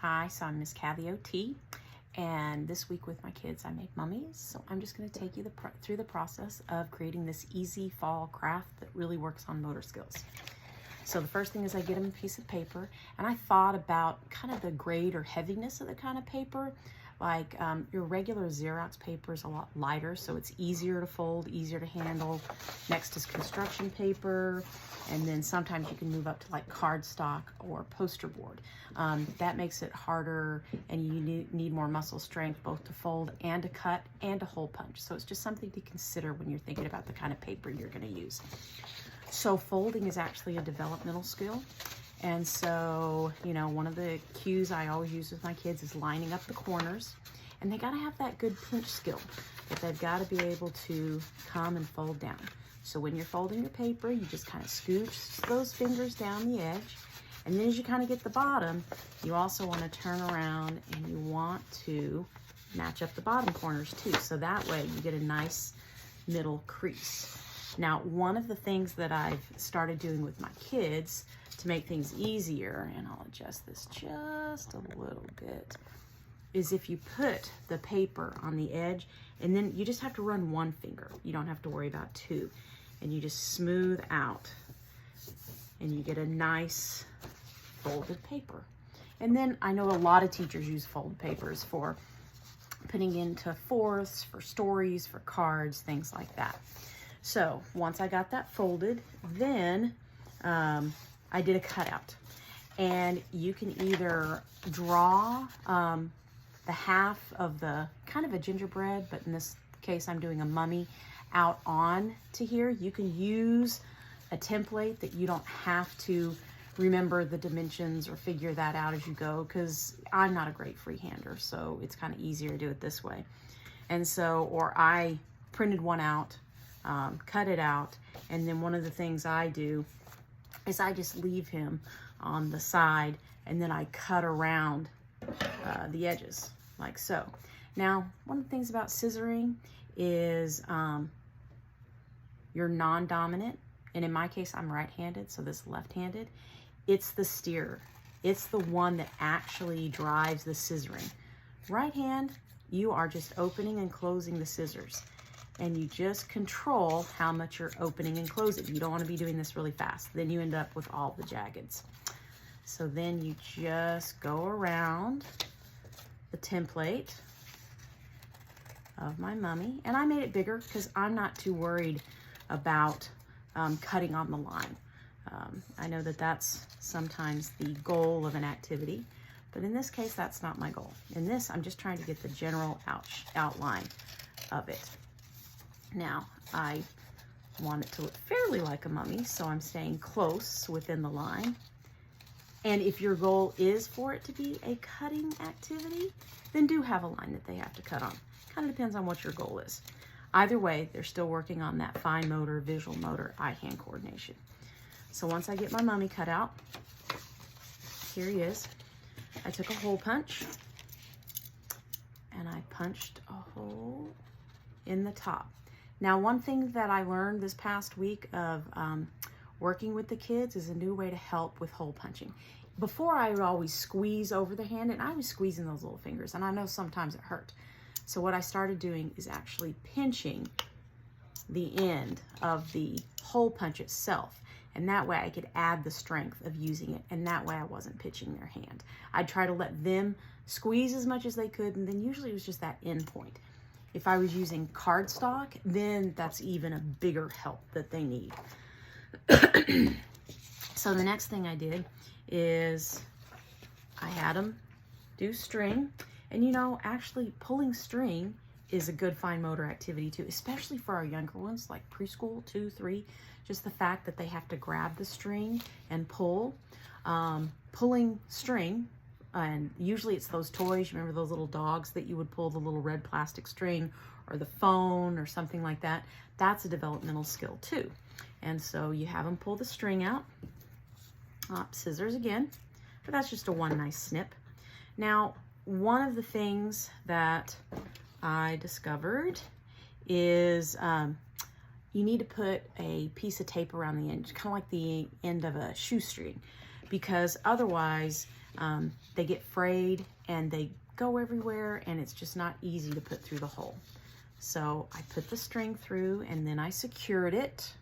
Hi, so I'm Miss Kathy OT, and this week with my kids I made mummies. So I'm just going to take you through the process of creating this easy fall craft that really works on motor skills. So the first thing is I get them a piece of paper, and I thought about kind of the grade or heaviness of the kind of paper. Like your regular Xerox paper is a lot lighter, so it's easier to fold, easier to handle. Next is construction paper, and then sometimes you can move up to like cardstock or poster board. That makes it harder, and you need more muscle strength both to fold and to cut and to hole punch. So it's just something to consider when you're thinking about the kind of paper you're going to use. So folding is actually a developmental skill. And so, you know, one of the cues I always use with my kids is lining up the corners. And they got to have that good pinch skill, but they've got to be able to come and fold down. So when you're folding your paper, you just kind of scooch those fingers down the edge. And then as you kind of get the bottom, you also want to turn around and you want to match up the bottom corners too. So that way you get a nice middle crease. Now, one of the things that I've started doing with my kids to make things easier, and I'll adjust this just a little bit, is if you put the paper on the edge, and then you just have to run one finger. You don't have to worry about two. And you just smooth out, and you get a nice folded paper. And then I know a lot of teachers use folded papers for putting into fourths, for stories, for cards, things like that. So once I got that folded, then I did a cutout, and you can either draw the half of the kind of a gingerbread, but in this case I'm doing a mummy, out on to here. You can use a template that you don't have to remember the dimensions or figure that out as you go, because I'm not a great freehander, so it's kind of easier to do it this way. And so, or I printed one out, cut it out, and then one of the things I do is I just leave him on the side, and then I cut around the edges like so. Now, one of the things about scissoring is you're non-dominant, and in my case I'm right-handed, so this left-handed. It's the steer. It's the one that actually drives the scissoring. Right hand, you are just opening and closing the scissors, and you just control how much you're opening and closing. You don't want to be doing this really fast. Then you end up with all the jaggeds. So then you just go around the template of my mummy. And I made it bigger because I'm not too worried about cutting on the line. I know that that's sometimes the goal of an activity, but in this case, that's not my goal. In this, I'm just trying to get the general outline of it. Now, I want it to look fairly like a mummy, so I'm staying close within the line. And if your goal is for it to be a cutting activity, then do have a line that they have to cut on. Kind of depends on what your goal is. Either way, they're still working on that fine motor, visual motor, eye-hand coordination. So once I get my mummy cut out, here he is. I took a hole punch, and I punched a hole in the top. Now, one thing that I learned this past week of working with the kids is a new way to help with hole punching. Before, I would always squeeze over the hand, and I was squeezing those little fingers, and I know sometimes it hurt. So what I started doing is actually pinching the end of the hole punch itself, and that way I could add the strength of using it, and that way I wasn't pitching their hand. I'd try to let them squeeze as much as they could, and then usually it was just that end point. If I was using cardstock, then that's even a bigger help that they need. So the next thing I did is I had them do string. And you know, actually pulling string is a good fine motor activity too, especially for our younger ones, like preschool, 2, 3. Just the fact that they have to grab the string and pull. Pulling string, and usually it's those toys. Remember those little dogs that you would pull the little red plastic string, or the phone or something like that? That's a developmental skill too. And so you have them pull the string out. Scissors again, but that's just a one nice snip. Now, one of the things that I discovered is you need to put a piece of tape around the end, kind of like the end of a shoestring, because otherwise They get frayed and they go everywhere, and it's just not easy to put through the hole. So I put the string through and then I secured it